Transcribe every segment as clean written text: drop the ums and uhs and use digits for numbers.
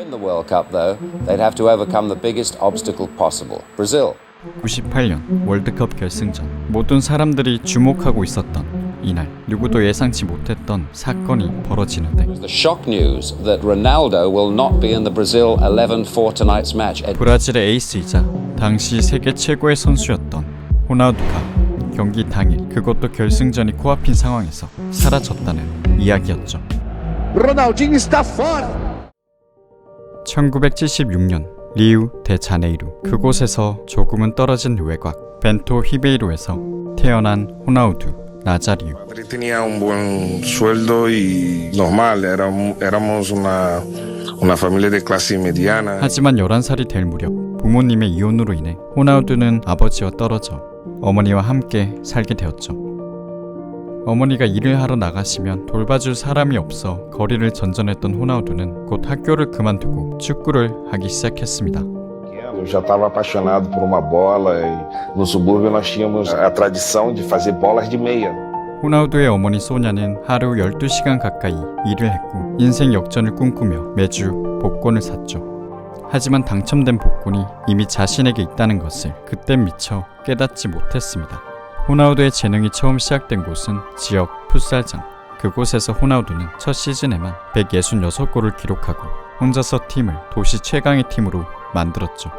win the World Cup, though, they'd have to overcome the biggest obstacle possible: Brazil. 98년 월드컵 결승전, 모든 사람들이 주목하고 있었던 이날, 누구도 예상치 못했던 사건이 벌어지는데 The shock news that Ronaldo will not be in the Brazil 11 for tonight's match. 브라질의 에이스이자 당시 세계 최고의 선수였던 호나우두가 경기 당일, 그것도 결승전이 코앞인 상황에서 사라졌다는 이야기였죠. Ronaldinho está fora. 1976년 리우 데 자네이루, 그곳에서 조금은 떨어진 외곽 벤토 히베이로에서 태어난 호나우두 나자리우. Ele tinha bom sueldo y normal, éramos una familia de clase mediana. 하지만 11살이 될 무렵 부모님의 이혼으로 인해 호나우두는 아버지와 떨어져 어머니와 함께 살게 되었죠. 어머니가 일을 하러 나가시면 돌봐줄 사람이 없어 거리를 전전했던 호나우두는 곧 학교를 그만두고 축구를 하기 시작했습니다. Eu já estava apaixonado por uma bola e no subúrbio nós tínhamos a tradição de fazer bolas de meia. 호나우두의 어머니 소냐는 하루 12시간 가까이 일을 했고 인생 역전을 꿈꾸며 매주 복권을 샀죠. 하지만 당첨된 복권이 이미 자신에게 있다는 것을 그땐 미처 깨닫지 못했습니다. 호나우두의 재능이 처음 시작된 곳은 지역 풋살장. 그곳에서 호나우두는 첫 시즌에만 166골을 기록하고 혼자서 팀을 도시 최강의 팀으로 만들었죠.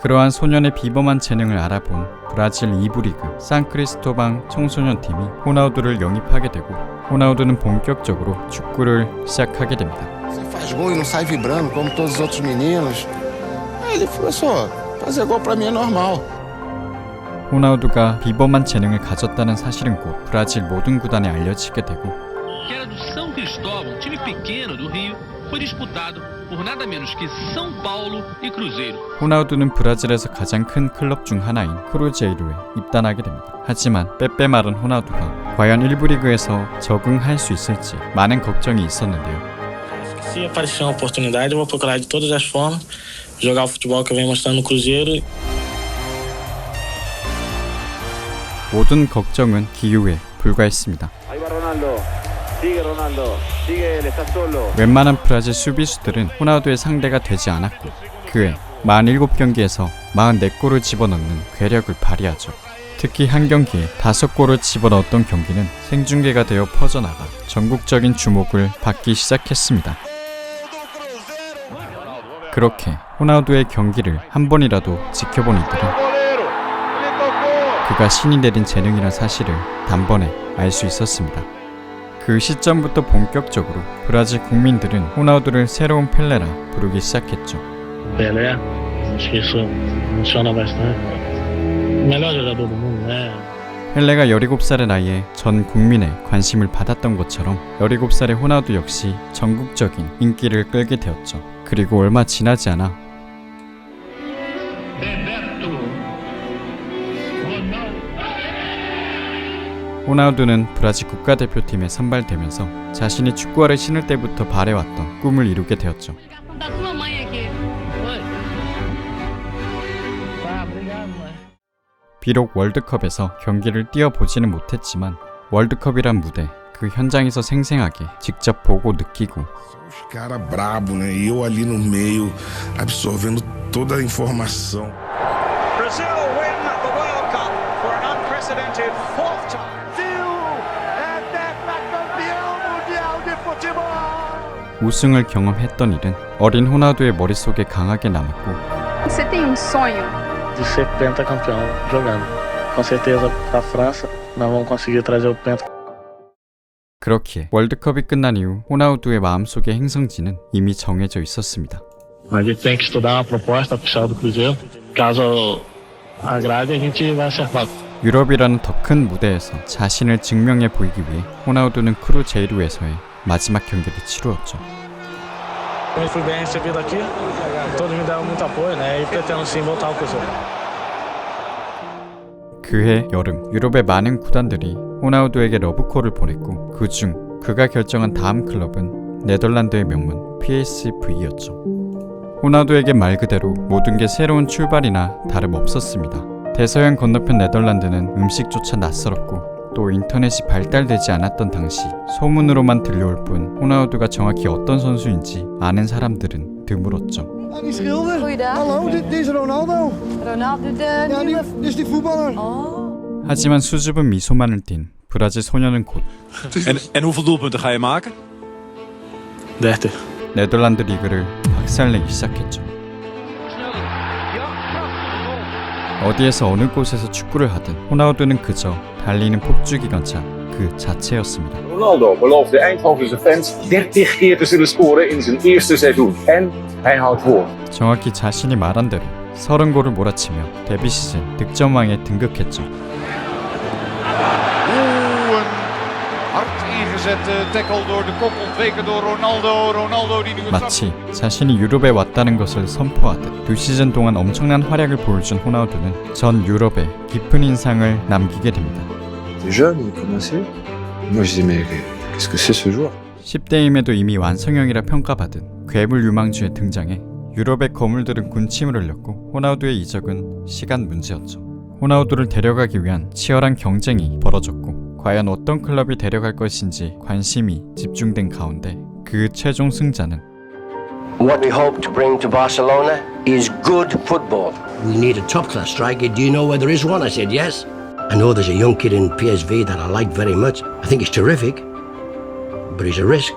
그러한 소년의 비범한 재능을 알아본 브라질 2부 리그 산크리스토방 청소년 팀이 호나우두를 영입하게 되고 호나우두는 본격적으로 축구를 시작하게 됩니다. Você faz gol e não sai vibrando como todos os outros meninos. Aí ele falou só, fazer gol pra mim é normal. 호나우두가 비범한 재능을 가졌다는 사실은 곧 브라질 모든 구단에 알려지게 되고 Que era do São Cristóvão, time pequeno do Rio, foi disputado por nada menos que São Paulo e Cruzeiro. 호나우두는 브라질에서 가장 큰 클럽 중 하나인 크루제이루에 입단하게 됩니다. 하지만 빼빼 마른 호나우두가 과연 1부 리그에서 적응할 수 있을지 많은 걱정이 있었는데요. Se aparecer uma oportunidade, eu vou procurar de todas as formas jogar o futebol que eu venho mostrando no Cruzeiro. 모든 걱정은 기우에 불과했습니다. 웬만한 브라질 수비수들은 호나우두의 상대가 되지 않았고 그해 47경기에서 44골을 집어넣는 괴력을 발휘하죠. 특히 한 경기에 5골을 집어넣었던 경기는 생중계가 되어 퍼져나가 전국적인 주목을 받기 시작했습니다. 그렇게 호나우두의 경기를 한 번이라도 지켜본 이들은 그가 신이 내린 재능이란 사실을 단번에 알 수 있었습니다. 그 시점부터 본격적으로 브라질 국민들은 호나우두를 새로운 펠레라 부르기 시작했죠. Pelé, acho que isso funciona bastante. O melhor jogador do mundo, né? 펠레가 17살의 나이에 전 국민의 관심을 받았던 것처럼 17살의 호나우두 역시 전국적인 인기를 끌게 되었죠. 그리고 얼마 지나지 않아 호나우두는 브라질 국가대표팀에 선발되면서 자신이 축구화를 신을 때부터 바래왔던 꿈을 이루게 되었죠. 비록 월드컵에서 경기를 뛰어보지는 못했지만 월드컵이란 무대, 그 현장에서 생생하게 직접 보고 느끼고 Os caras brabo, né? E eu ali no meio absorvendo toda a informação. Brazil win the World Cup for an unprecedented fourth time. 우승을 경험했던 일은 어린 호나우두의 머릿속에 강하게 남았고 Você tem sonho? De ser pentacampeão jogando. Com certeza para a França nós vamos conseguir trazer o penta. 그렇기에 월드컵이 끝난 이후 호나우두의 마음속의 행성지는 이미 정해져 있었습니다. A gente tem que estudar uma proposta oficial do Cruzeiro. Caso agrade, a gente vai acertar. 유럽이라는 더 큰 무대에서 자신을 증명해 보이기 위해 호나우두는 크루제이루에서의 마지막 경기를 치루었죠. Eu fui bem recebido aqui, todos me deram muito apoio, né? E pretendo sim voltar ao Cruzeiro. 그해 여름 유럽의 많은 구단들이 호나우두에게 러브콜을 보냈고 그중 그가 결정한 다음 클럽은 네덜란드의 명문 PSV였죠. 호나우두에게 말 그대로 모든 게 새로운 출발이나 다름없었습니다. 대서양 건너편 네덜란드는 음식조차 낯설었고 또 인터넷이 발달되지 않았던 당시 소문으로만 들려올 뿐 호나우두가 정확히 어떤 선수인지 아는 사람들은 드물었죠. Die schilder. Goeiedag. Hallo, dit is Ronaldo. Ronaldo de Ja, nieuwe... dit is die voetballer. 하지만 수줍은 미소만을 띤 브라질 소녀는 곧 En hoeveel doelpunten ga je maken? 30. 네덜란드 리그를 박살내기 시작했죠. 어디에서 어느 곳에서 축구를 하든 호나우두는 그저 달리는 폭주기관차 그 자체였습니다. Ronaldo beloofde Eindhovense fans 30 keer te zullen scoren in zijn eerste seizoen. En hij houdt woord. 정확히 자신이 말한 대로 30골을 몰아치며 데뷔 시즌 득점왕에 등극했죠. 마치 자신이 유럽에 왔다는 것을 선포하듯 두 시즌 동안 엄청난 활약을 보여준 호나우두는 전 유럽에 깊은 인상을 남기게 됩니다. 10대임에도 이미 완성형이라 평가받은 괴물 유망주의 등장에 유럽의 거물들은 군침을 흘렸고 호나우두의 이적은 시간 문제였죠. 호나우두를 데려가기 위한 치열한 경쟁이 벌어졌고 과연 어떤 클럽이 데려갈 것인지 관심이 집중된 가운데 그 최종 승자는 What we hope to bring to Barcelona is good football. We need a top-class striker. Do you know where there is one? I said yes. I know there's a young kid in PSV that I like very much. I think he's terrific, but he's a risk.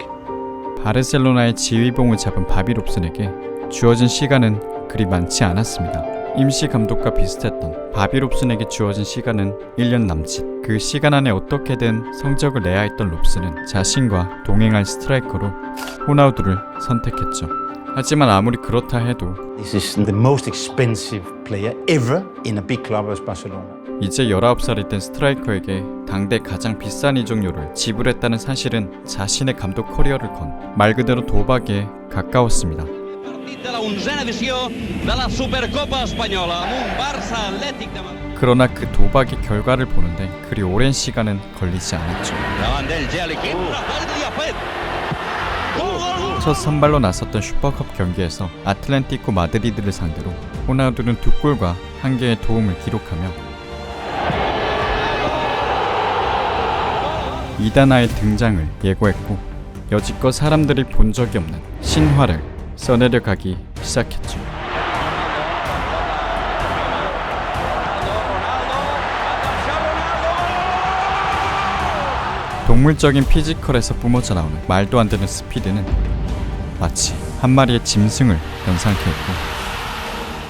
바르셀로나의 지휘봉을 잡은 바비 롭슨에게 주어진 시간은 그리 많지 않았습니다. 임시 감독과 비슷했던 바비 롭슨에게 주어진 시간은 1년 남짓. 그 시간 안에 어떻게든 성적을 내야 했던 롭슨은 자신과 동행할 스트라이커로 호나우두를 선택했죠. 하지만 아무리 그렇다 해도 This is the most expensive player ever in a big club as Barcelona. 이제 19살이 된 스트라이커에게 당대 가장 비싼 이적료를 지불했다는 사실은 자신의 감독 커리어를 건 말 그대로 도박에 가까웠습니다. 그러나 그 도박의 결과를 보는데 그리 오랜 시간은 걸리지 않았죠. 첫 선발로 나섰던 슈퍼컵 경기에서 아틀레티코 마드리드를 상대로 호나우두는 2골과 1개의 도움을 기록하며 이다나의 등장을 예고했고 여지껏 사람들이 본 적이 없는 신화를 써내려가기 시작했죠. 동물적인 피지컬에서 뿜어져 나오는 말도 안 되는 스피드는 마치 한 마리의 짐승을 연상케 했고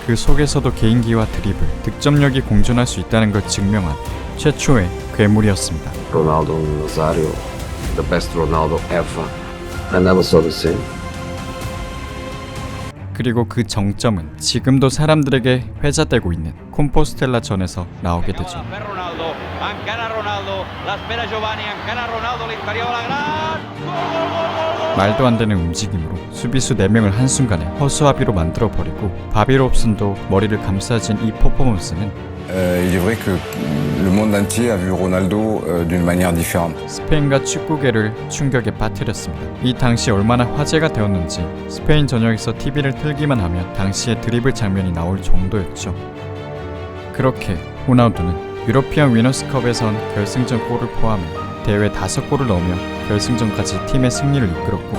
그 속에서도 개인기와 드리블, 득점력이 공존할 수 있다는 걸 증명한 최초의 괴물이었습니다. Ronaldo Nazario, the best Ronaldo ever. I never saw the same. 그리고 그 정점은 지금도 사람들에게 회자되고 있는 콤포스텔라 전에서 나오게 되죠. 말도 안 되는 움직임으로 수비수 4명을 한순간에 허수아비로 만들어버리고 바비 롭슨도 머리를 감싸진 이 퍼포먼스는 Il est vrai que le monde entier a vu Ronaldo d'une manière différente. 스페인과 축구계를 충격에 빠뜨렸습니다. 이 당시 얼마나 화제가 되었는지 스페인 전역에서 TV를 틀기만 하면 당시의 드리블 장면이 나올 정도였죠. 그렇게 호나우두는 유러피안 위너스컵에선 결승전 골을 포함해 대회 5골을 넣으며 결승전까지 팀의 승리를 이끌었고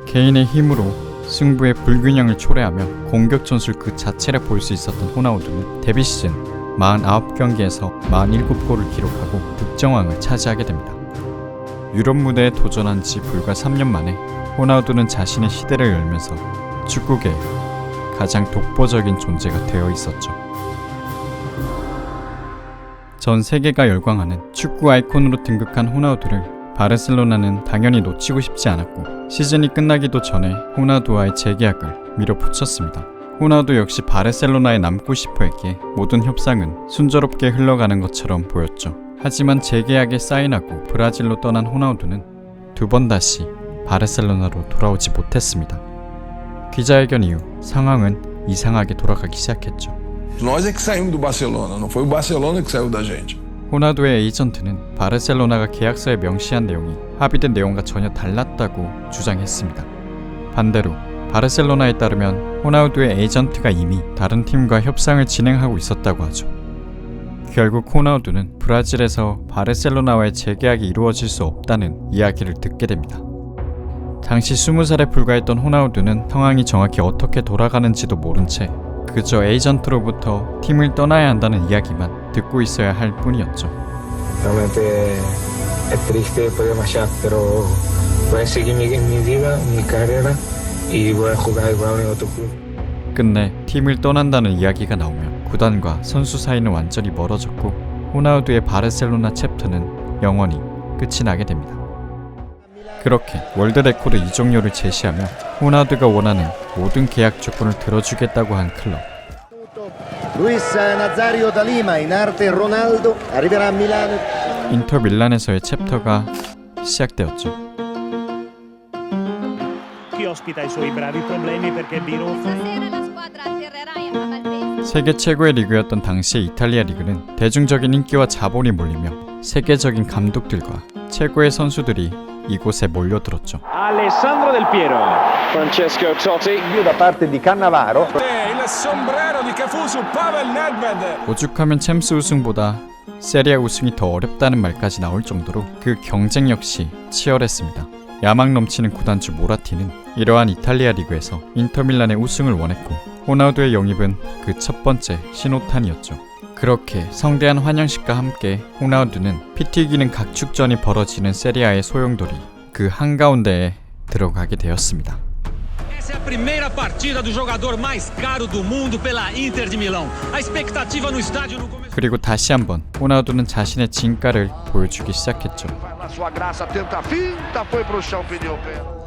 개인의 힘으로 승부의 불균형을 초래하며 공격 전술 그 자체를 볼 수 있었던 호나우두는 데뷔 시즌 49경기에서 47골을 기록하고 득점왕을 차지하게 됩니다. 유럽 무대에 도전한 지 불과 3년 만에 호나우두는 자신의 시대를 열면서 축구계의 가장 독보적인 존재가 되어 있었죠. 전 세계가 열광하는 축구 아이콘으로 등극한 호나우두를 바르셀로나는 당연히 놓치고 싶지 않았고 시즌이 끝나기도 전에 호나우두와의 재계약을 밀어붙였습니다. 호나우두 역시 바르셀로나에 남고 싶어 했기에 모든 협상은 순조롭게 흘러가는 것처럼 보였죠. 하지만 재계약에 사인하고 브라질로 떠난 호나우두는 2번 다시 바르셀로나로 돌아오지 못했습니다. 기자회견 이후 상황은 이상하게 돌아가기 시작했죠. Nós é que saímos do Barcelona, não foi o Barcelona que saiu da gente. 호나우두의 에이전트는 바르셀로나가 계약서에 명시한 내용이 합의된 내용과 전혀 달랐다고 주장했습니다. 반대로 바르셀로나에 따르면 호나우두의 에이전트가 이미 다른 팀과 협상을 진행하고 있었다고 하죠. 결국 호나우두는 브라질에서 바르셀로나와의 재계약이 이루어질 수 없다는 이야기를 듣게 됩니다. 당시 20살에 불과했던 호나우두는 상황이 정확히 어떻게 돌아가는지도 모른 채 그저 에이전트로부터 팀을 떠나야 한다는 이야기만 듣고 있어야 할 뿐이었죠. Realmente es triste poder marchar, pero voy a seguir mi vida, mi carrera y voy a jugar igual en otro club. 끝내 팀을 떠난다는 이야기가 나오며 구단과 선수 사이는 완전히 멀어졌고 호나우두의 바르셀로나 챕터는 영원히 끝이 나게 됩니다. 그렇게 월드 레코드 이적료를 제시하며 호나우두가 원하는 모든 계약 조건을 들어주겠다고 한 클럽. Luis Nazario da Lima, in arte Ronaldo, arriverà a Milano. 인터 밀란에서의 챕터가 시작되었죠. Chi ospita i suoi bravi problemi perché Biro 세계 최고의 리그였던 당시의 이탈리아 리그는 대중적인 인기와 자본이 몰리며 세계적인 감독들과 최고의 선수들이 이곳에 몰려들었죠. Alessandro Del Piero, Francesco Totti, da parte di Cannavaro. Il sombrero di Cafu su Pavel Nedved. 오죽하면 챔스 우승보다 세리아 우승이 더 어렵다는 말까지 나올 정도로 그 경쟁 역시 치열했습니다. 야망 넘치는 구단주 모라티는 이러한 이탈리아 리그에서 인터밀란의 우승을 원했고 호나우두의 영입은 그 첫 번째 신호탄이었죠. 그렇게 성대한 환영식과 함께 호나우두는 피 튀기는 각축전이 벌어지는 세리아의 소용돌이 그 한가운데에 들어가게 되었습니다. Essa é a primeira partida do jogador mais caro do mundo pela Inter de Milão. A expectativa no estádio no começo. 그리고 다시 한번 호나우두는 자신의 진가를 보여주기 시작했죠.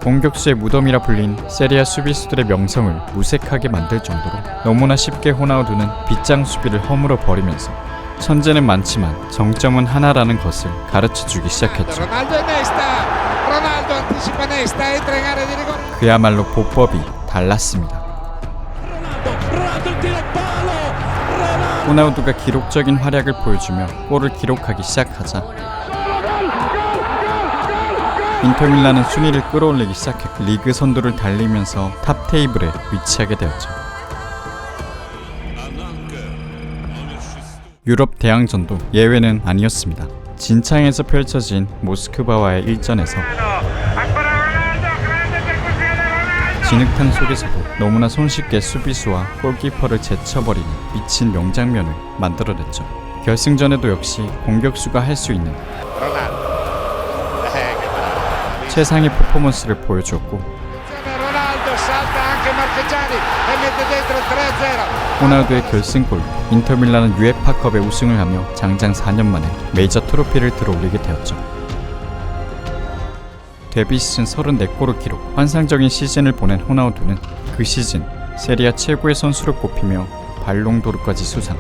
공격수의 무덤이라 불린 세리아 수비수들의 명성을 무색하게 만들 정도로 너무나 쉽게 호나우두는 빗장 수비를 허물어 버리면서 천재는 많지만 정점은 하나라는 것을 가르쳐주기 시작했죠. 그야말로 보법이 달랐습니다. 호나우두가 기록적인 활약을 보여주며 골을 기록하기 시작하자 인터밀란은 순위를 끌어올리기 시작했고 리그 선두를 달리면서 탑 테이블에 위치하게 되었죠. 유럽 대항전도 예외는 아니었습니다. 진창에서 펼쳐진 모스크바와의 일전에서 진흙탕 속에서도 너무나 손쉽게 수비수와 골키퍼를 제쳐버리는 미친 명장면을 만들어냈죠. 결승전에도 역시 공격수가 할 수 있는 최상의 퍼포먼스를 보여주었고 호나우두의 결승골, 인터밀란은 UEFA컵에 우승을 하며 장장 4년 만에 메이저 트로피를 들어올리게 되었죠. 데뷔 시즌 34골을 기록, 환상적인 시즌을 보낸 호나우두는 그 시즌 세리아 최고의 선수로 꼽히며 발롱도르까지 수상.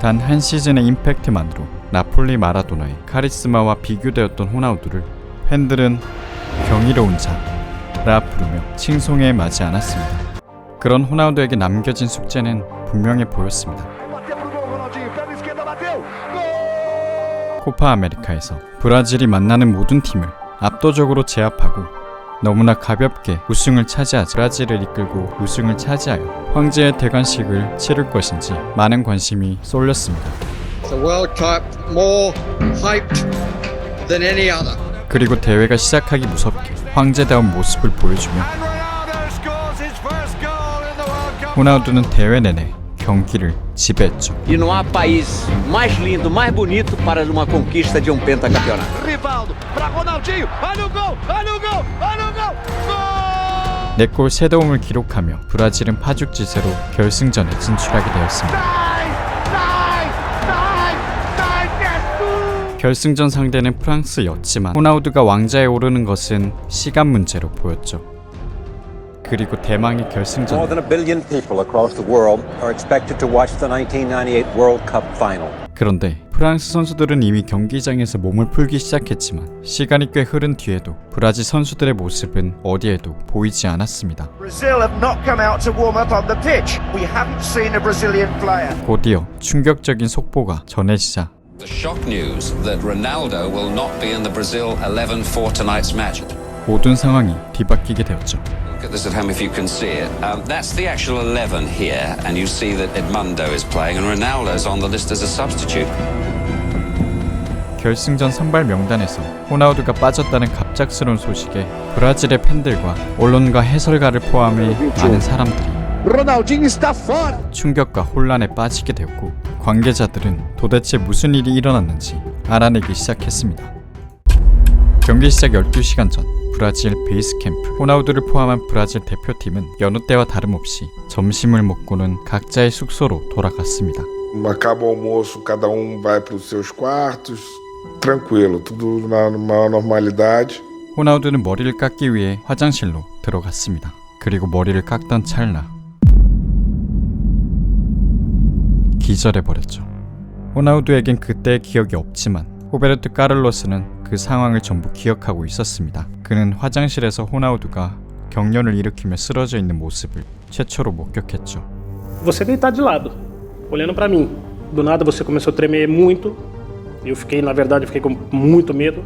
단 한 시즌의 임팩트만으로 나폴리 마라도나의 카리스마와 비교되었던 호나우두를 팬들은 경이로운 자라 부르며 칭송에 마지 않았습니다. 그런 호나우두에게 남겨진 숙제는 분명해 보였습니다. 코파 아메리카에서 브라질이 만나는 모든 팀을 압도적으로 제압하고 너무나 가볍게 우승을 차지하자 브라질을 이끌고 우승을 차지하여 황제의 대관식을 치를 것인지 많은 관심이 쏠렸습니다. 그리고 대회가 시작하기 무섭게 황제다운 모습을 보여주며 호나우두는 대회 내내 경기를 지배했죠. E não há país mais lindo, mais bonito para uma conquista de pentacampeonato. Rivaldo para Ronaldinho. Olha o gol! Olha o gol! Olha o gol! Gol! 4골 3도움을 기록하며 브라질은 파죽지세로 결승전에 진출하게 되었습니다. 결승전 상대는 프랑스였지만 호나우두가 왕자에 오르는 것은 시간 문제로 보였죠. 그리고 대망의 결승전. More than 1 billion people across the world are expected to watch the 1998 World Cup final. 그런데 프랑스 선수들은 이미 경기장에서 몸을 풀기 시작했지만 시간이 꽤 흐른 뒤에도 브라질 선수들의 모습은 어디에도 보이지 않았습니다. Brazil have not come out to warm up on the pitch. We haven't seen a Brazilian player. 곧이어 충격적인 속보가 전해지자 The shock news that Ronaldo will not be in the Brazil 11 for tonight's match. 모든 상황이 뒤바뀌게 되었죠. Look at this at home if you can see it. That's the actual 11 here, and you see that Edmundo is playing and Ronaldo's on the list as a substitute. 결승전 선발 명단에서 호나우두가 빠졌다는 갑작스러운 소식에 브라질의 팬들과 언론과 해설가를 포함해 많은 사람들이 Ronaldinho está fora. 충격과 혼란에 빠지게 되었고 관계자들은 도대체 무슨 일이 일어났는지 알아내기 시작했습니다. 경기 시작 12시간 전 브라질 베이스 캠프 호나우두를 포함한 브라질 대표팀은 여느 때와 다름없이 점심을 먹고는 각자의 숙소로 돌아갔습니다. Acaba o almoço, cada vai para os seus quartos, tranquilo, tudo na maior normalidade. 호나우두는 머리를 깎기 위해 화장실로 들어갔습니다. 그리고 머리를 깎던 찰나 기절해버렸죠. 호나우두에겐 그때의 기억이 없지만 호베르토 카를로스는 그 상황을 전부 기억하고 있었습니다. 그는 화장실에서 호나우두가 경련을 일으키며 쓰러져 있는 모습을 최초로 목격했죠. Você deitado de lado, olhando para mim. Do nada você começou a tremer muito. Eu fiquei, na verdade, fiquei com muito medo.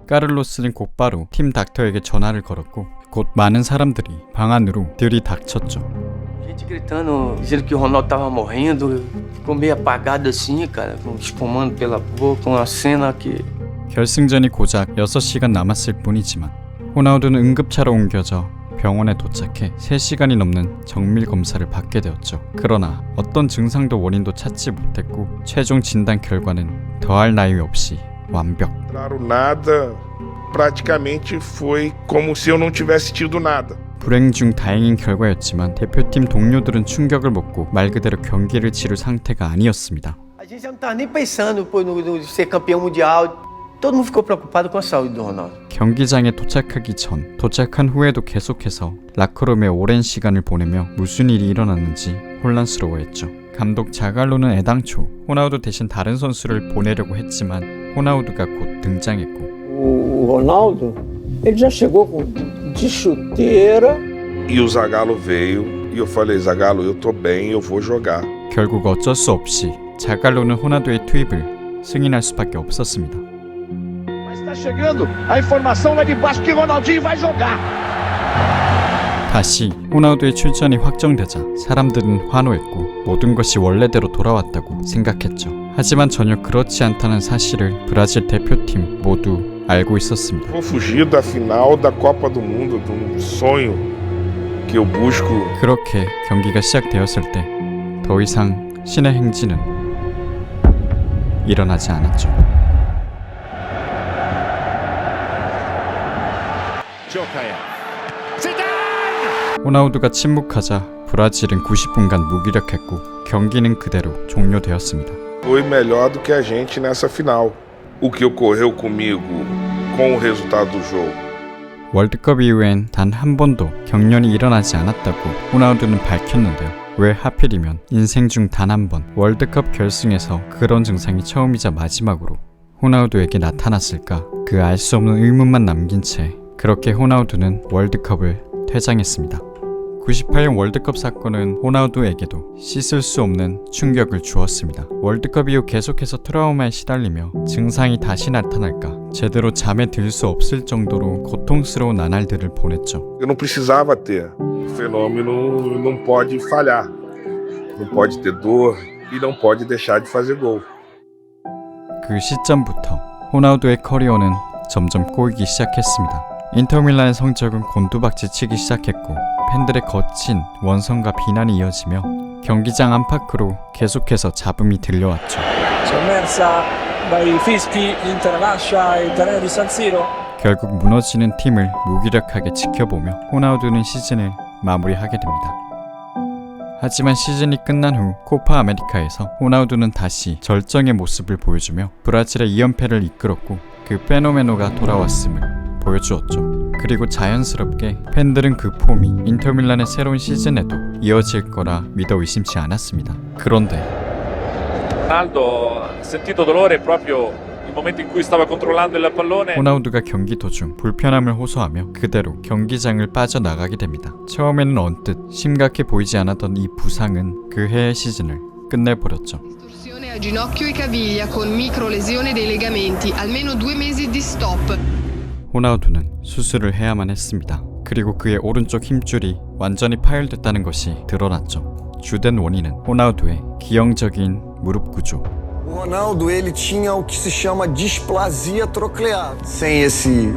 카를로스는 곧바로 팀 닥터에게 전화를 걸었고 곧 많은 사람들이 방 안으로 들이닥쳤죠. Gente gritando, dizendo que o Ronaldo tava morrendo, ficou meio apagado assim, cara, espumando pela boca, uma cena que... 결승전이 고작 6시간 남았을 뿐이지만 호나우두는 응급차로 옮겨져 병원에 도착해 3시간이 넘는 정밀 검사를 받게 되었죠. 그러나 어떤 증상도 원인도 찾지 못했고 최종 진단 결과는 더할 나위 없이 완벽. Claro, nada, praticamente foi como se eu não tivesse tido nada. 불행 중 다행인 결과였지만 대표팀 동료들은 충격을 먹고 말 그대로 경기를 치를 상태가 아니었습니다. A gente já não tava nem pensando no ser campeão mundial. Todo mundo ficou preocupado com a saúde do Ronaldo. 경기장에 도착하기 전, 도착한 후에도 계속해서 라커룸에 오랜 시간을 보내며 무슨 일이 일어났는지 혼란스러워했죠. 감독 자갈로는 애당초 호나우두 대신 다른 선수를 보내려고 했지만 호나우두가 곧 등장했고 O Ronaldo, ele já chegou de chuteira. E o Zagallo veio e eu falei, Zagallo, eu tô bem, eu vou jogar. 결국 어쩔 수 없이 자갈로는 호나우두의 투입을 승인할 수밖에 없었습니다. Mas está chegando a informação lá de baixo que Ronaldinho vai jogar. 다시 호나우두의 출전이 확정되자 사람들은 환호했고 모든 것이 원래대로 돌아왔다고 생각했죠. 하지만 전혀 그렇지 않다는 사실을 브라질 대표팀 모두 알고 있었습니다. Vou fugir da final da Copa do Mundo, de um sonho que eu busco. 그렇게 경기가 시작되었을 때 더 이상 신의 행진은 일어나지 않았죠. 호나우두가 침묵하자 브라질은 90분간 무기력했고 경기는 그대로 종료되었습니다. Foi melhor do que a gente nessa final. O que ocorreu comigo com o resultado do jogo. 월드컵 이후엔 단 한 번도 경련이 일어나지 않았다고 호나우두는 밝혔는데요. 왜 하필이면 인생 중 단 한 번 월드컵 결승에서 그런 증상이 처음이자 마지막으로 호나우두에게 나타났을까? 그 알 수 없는 의문만 남긴 채 그렇게 호나우두는 월드컵을 퇴장했습니다. 98년 월드컵 사건은 호나우두에게도 씻을 수 없는 충격을 주었습니다. 월드컵 이후 계속해서 트라우마에 시달리며 증상이 다시 나타날까 제대로 잠에 들 수 없을 정도로 고통스러운 나날들을 보냈죠. Eu não precisava ter. O fenômeno não pode falhar. Não pode ter dor e não pode deixar de fazer gol. 그 시점부터 호나우두의 커리어는 점점 꼬이기 시작했습니다. 인터밀란의 성적은 곤두박질 치기 시작했고 팬들의 거친 원성과 비난이 이어지며 경기장 안팎으로 계속해서 잡음이 들려왔죠. 결국 무너지는 팀을 무기력하게 지켜보며 호나우두는 시즌을 마무리하게 됩니다. 하지만 시즌이 끝난 후 코파 아메리카에서 호나우두는 다시 절정의 모습을 보여주며 브라질의 2연패를 이끌었고 그 페노메노가 돌아왔음을 보여주었죠. 그리고 자연스럽게 팬들은 그 폼이 인터밀란의 새로운 시즌에도 이어질 거라 믿어 의심치 않았습니다. 그런데 Ronaldo ha sentito dolore proprio nel momento in cui stava controllando il pallone. 호나우두가 경기 도중 불편함을 호소하며 그대로 경기장을 빠져나가게 됩니다. 처음에는 언뜻 심각해 보이지 않았던 이 부상은 그 해의 시즌을 끝내버렸죠. A ginocchio e caviglia con micro lesione dei legamenti, almeno 2 mesi di stop. 호나우두는 수술을 해야만 했습니다. 그리고 그의 오른쪽 힘줄이 완전히 파열됐다는 것이 드러났죠. 주된 원인은 호나우두의 기형적인 무릎 구조. O Ronaldo, ele tinha o que se chama displasia troclear, sem esse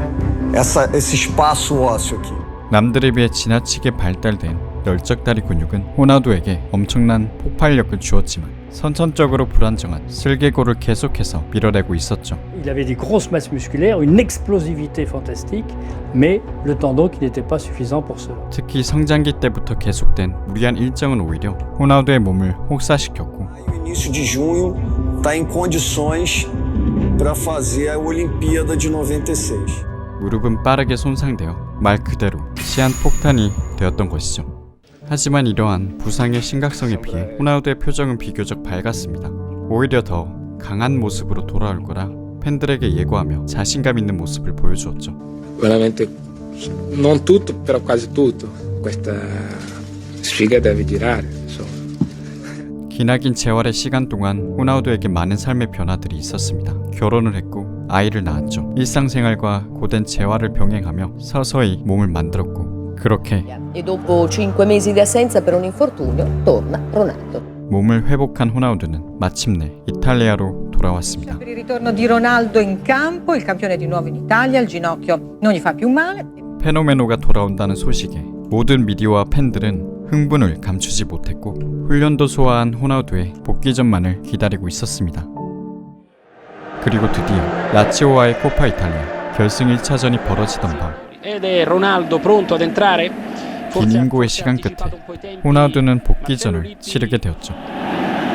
espaço ósseo aqui. 남들에 비해 지나치게 발달된 널쩍다리 근육은 호나우두에게 엄청난 폭발력을 주었지만 선천적으로 불안정한 슬개골을 계속해서 밀어내고 있었죠. Il avait des grosses masses musculaires, une explosivité fantastique, mais le tendon qui n'était pas suffisant pour cela. 특히 성장기 때부터 계속된 무리한 일정은 오히려 호나우두의 몸을 혹사시켰고 No início de junho, está em condições para fazer a Olimpíada de 96. 무릎은 빠르게 손상되어 말 그대로 시한폭탄이 되었던 것이죠. 하지만 이러한 부상의 심각성에 비해 호나우두의 표정은 비교적 밝았습니다. 오히려 더 강한 모습으로 돌아올 거라 팬들에게 예고하며 자신감 있는 모습을 보여주었죠. Veramente non tutto, però quasi tutto. Questa sfiga deve girare, insomma. 기나긴 재활의 시간 동안 호나우두에게 많은 삶의 변화들이 있었습니다. 결혼을 했고 아이를 낳았죠. 일상생활과 고된 재활을 병행하며 서서히 몸을 만들었고 그렇게 E dopo 5 mesi di assenza per un infortunio torna Ronaldo. 몸을 회복한 호나우두는 마침내 이탈리아로 돌아왔습니다. Per il ritorno di Ronaldo in campo, il campione di nuovo in Italia, il ginocchio non gli fa più male. 페노메노가 돌아온다는 소식에 모든 미디어와 팬들은 흥분을 감추지 못했고 훈련도 소화한 호나우두의 복귀전만을 기다리고 있었습니다. 그리고 드디어 라치오와의 코파 이탈리아 결승 1차전이 벌어지던 밤 Ed è Ronaldo pronto ad entrare? 긴 인고의 시간 끝에 호나우두는 복귀전을 치르게 되었죠.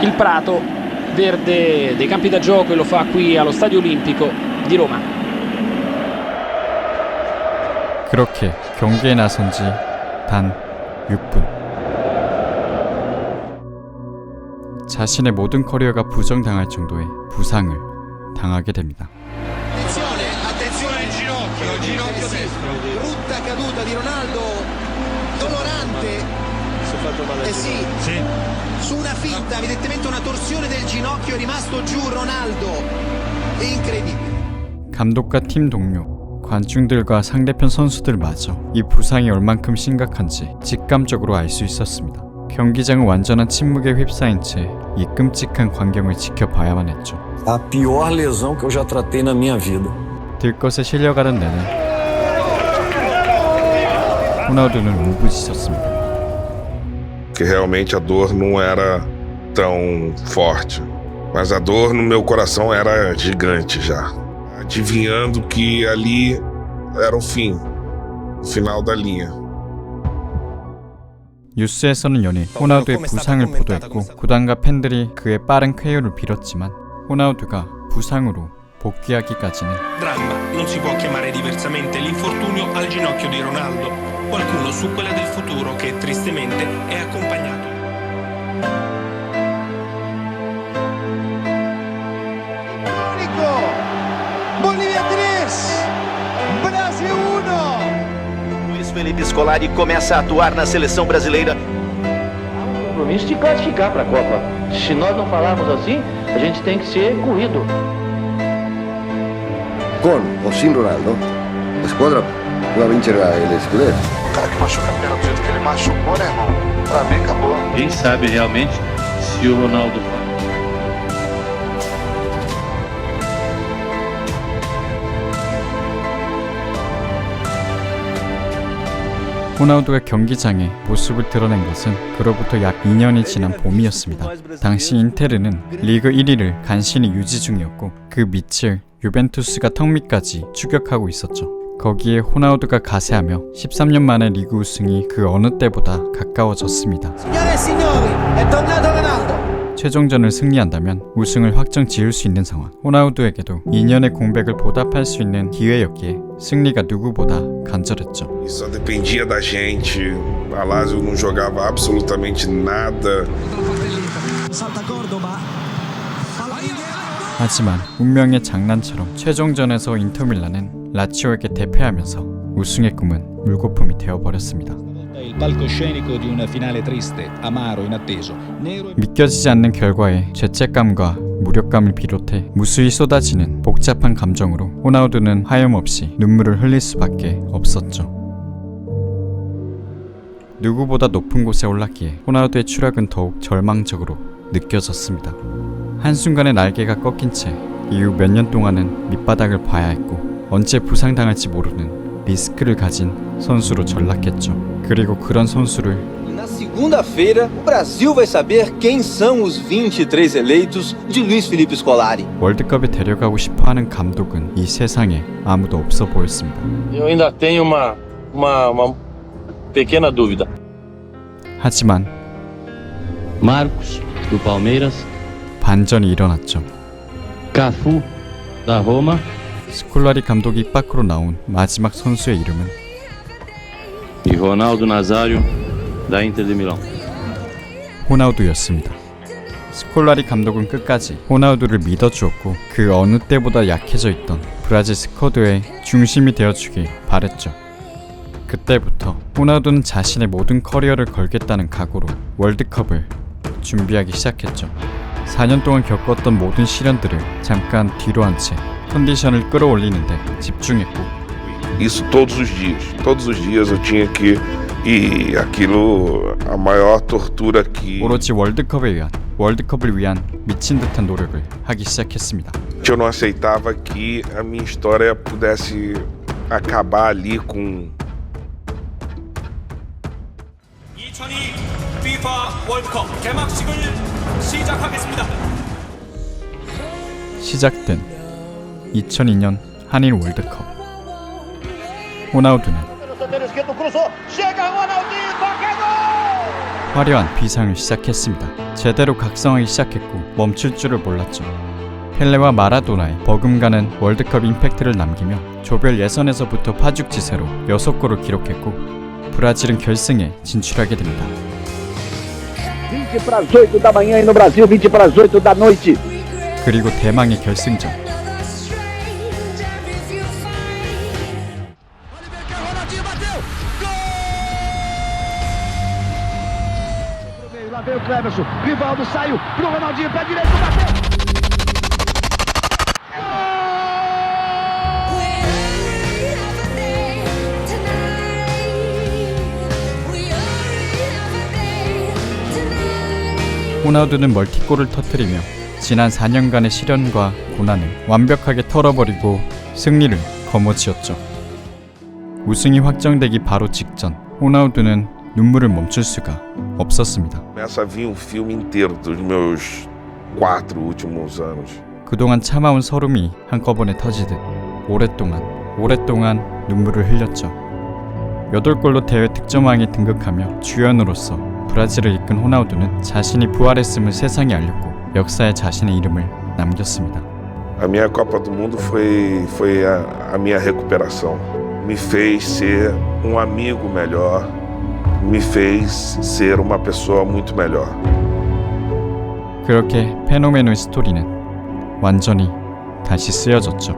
Il prato verde dei campi da gioco e lo fa qui allo Stadio Olimpico di Roma. 그렇게 경기에 나선 지 단 6분 자신의 모든 커리어가 부정당할 정도의 부상을 당하게 됩니다. Attenzione al ginocchio destro. Brutta caduta di Ronaldo, dolorante. Si è fatto male. Sì. Su una finta, evidentemente una torsione del ginocchio, è rimasto giù Ronaldo. È incredibile. 감독과 팀 동료, 관중들과 상대편 선수들마저 이 부상이 얼만큼 심각한지 직감적으로 알 수 있었습니다. 경기장은 완전한 침묵에 휩싸인 채 이 끔찍한 광경을 지켜봐야만 했죠. A pior lesão que eu já tratei na minha vida. 들것에 실려가던 내내 호나우두는 울부짖었습니다. Que realmente a dor não era tão forte, mas a dor no meu coração era gigante já, adivinhando que ali era o fim, o final da linha. 뉴스에서는 연일 호나우두의 부상을 보도했고 구단과 팬들이 그의 빠른 쾌유를 빌었지만 호나우두가 부상으로 복귀하기까지는 Dramma, non si può chiamare diversamente l'infortunio al ginocchio di Ronaldo, qualcuno su quella del futuro che tristemente è accompagnato. Bolívia 3, Brasil 1. Luiz Felipe Scolari começa a atuar na seleção brasileira. Compromisso de classificar para a Copa. Se nós não falarmos assim, a gente tem que ser corrido. Con o sin Ronaldo, la squadra può vincere lo scudetto. O cara que machuca a perna do jeito que ele machucou, né, irmão? Pra mim, acabou. Quem sabe realmente se o Ronaldo 호나우두가 경기장에 모습을 드러낸 것은 그로부터 약 2년이 지난 봄이었습니다. 당시 인테르는 리그 1위를 간신히 유지 중이었고 그 밑을 유벤투스가 턱 밑까지 추격하고 있었죠. 거기에 호나우두가 가세하며 13년 만에 리그 우승이 그 어느 때보다 가까워졌습니다. 최종전을 승리한다면 우승을 확정 지을 수 있는 상황. 호나우두에게도 2년의 공백을 보답할 수 있는 기회였기에 승리가 누구보다 간절했죠. Só dependia da gente. A Lazio não jogava absolutamente nada. 하지만 운명의 장난처럼 최종전에서 인터밀란은 라치오에게 대패하면서 우승의 꿈은 물거품이 되어버렸습니다. 믿겨지지 않는 결과에 죄책감과 무력감을 비롯해 무수히 쏟아지는 복잡한 감정으로 호나우두는 하염없이 눈물을 흘릴 수밖에 없었죠. 누구보다 높은 곳에 올랐기에 호나우두의 추락은 더욱 절망적으로 느껴졌습니다. 한순간에 날개가 꺾인 채 이후 몇 년 동안은 밑바닥을 봐야 했고 언제 부상당할지 모르는 리스크를 가진 선수로 전락했죠. 그리고 그런 선수를 Na segunda-feira, o Brasil vai saber quem são os 23 eleitos de Luiz Felipe Scolari. 월드컵에 데려가고 싶어하는 감독은 이 세상에 아무도 없어 보였습니다. Eu ainda tenho uma pequena dúvida. 하지만 Marcos, do Palmeiras. 반전이 일어났죠. Cafu, da Roma. 스콜라리 감독이 입 밖으로 나온 마지막 선수의 이름은 E Ronaldo Nazário, da Inter de Milão. 호나우두였습니다. 스콜라리 감독은 끝까지 호나우두를 믿어주었고 그 어느 때보다 약해져 있던 브라질 스쿼드의 중심이 되어주길 바랬죠. 그때부터 호나우두는 자신의 모든 커리어를 걸겠다는 각오로 월드컵을 준비하기 시작했죠. 4년 동안 겪었던 모든 시련들을 잠깐 뒤로 한 채 컨디션을 끌어올리는데 집중했고 Isso todos os dias eu tinha que e aquilo a maior tortura que 오로지 월드컵을 위한 미친 듯한 노력을 하기 시작했습니다. eu não aceitava que a minha história pudesse acabar ali com 2002 FIFA 월드컵 개막식을 시작하겠습니다. 시작된 2002년 한일 월드컵. 호나우두는 화려한 비상을 시작했습니다. 제대로 각성하기 시작했고 멈출 줄을 몰랐죠. 펠레와 마라도나의 버금가는 월드컵 임팩트를 남기며 조별 예선에서부터 파죽지세로 6골을 기록했고 브라질은 결승에 진출하게 됩니다. 20 para as 8 da manhã no Brasil, 20 para as 8 da noite. 그리고 대망의 결승전. Lá vem o Cleverson, Rivaldo saiu pro Ronaldinho, pé direito, bateu. 호나우두는 멀티골을 터뜨리며 지난 4년간의 시련과 고난을 완벽하게 털어버리고 승리를 거머쥐었죠. 우승이 확정되기 바로 직전 호나우두는 눈물을 멈출 수가 없었습니다. Começa a vir filme inteiro dos meus 4 últimos anos. 그동안 참아온 서름이 한꺼번에 터지듯 오랫동안 눈물을 흘렸죠. 8골로 대회 득점왕에 등극하며 주연으로서 브라질을 이끈 호나우두는 자신이 부활했음을 세상에 알렸고 역사에 자신의 이름을 남겼습니다. A minha Copa do Mundo foi a minha recuperação. Me fez ser amigo melhor. Me fez ser uma pessoa muito melhor. 그렇게 페노메노의 스토리는 완전히 다시 쓰여졌죠.